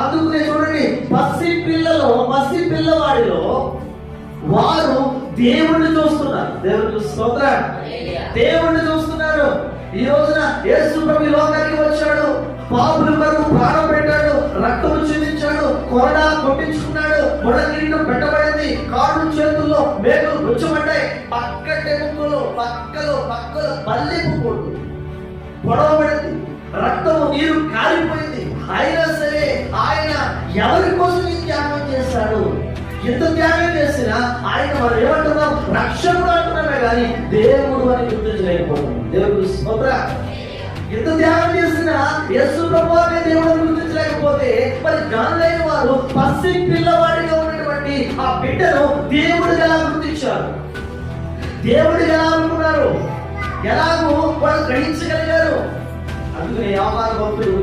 అందుకనే చూడండి, పసి పిల్లవాడిలో వారు దేవుణ్ణి చూస్తున్నారు. దేవుని స్తోత్రం. దేవుణ్ణి చూస్తున్నారు. ఈ రోజున యేసు ప్రభు ఈ లోకానికి వచ్చాడు, పాపుల కొరకు ప్రాణం పెట్టాడు, రక్తము చిందించాడు, కొరడా కొట్టించుకున్నాడు, మొడకిరీటం పెట్టబడింది, కాళ్ళు చేతుల్లో మేకులు గుచ్చబడ్డాయి, పక్కటెముకలు పక్కలు పల్లెపు కొట్టు పొడవబడింది, రక్తము నీరు కాలిపోయింది. అయినా సరే ఆయన ఎవరి కోసం ఈ త్యాగం చేశాడు? ఎంత త్యాగం చేసినా ఆయన మనం ఏమంటున్నాం? రక్షకుడు అంటున్నామే కానీ దేవుడు అని గుర్తించలేకపోతున్నాం. దేవుడు స్తోత్రం. ఎంత త్యాగం చేసినా యేసు ప్రభువు అనే దేవుడిని గుర్తించలేకపోతే మరి జ్ఞానులైన వారు పసి పిల్లవాడిగా ఉన్నటువంటి ఆ బిడ్డను దేవుడిగా ఎలా గుర్తించారు? దేవుడిగా ఎలా అనుకున్నారు? ఎలాగో వాళ్ళు గ్రహించగలిగారు? అందుకని యోహాను భక్తుడు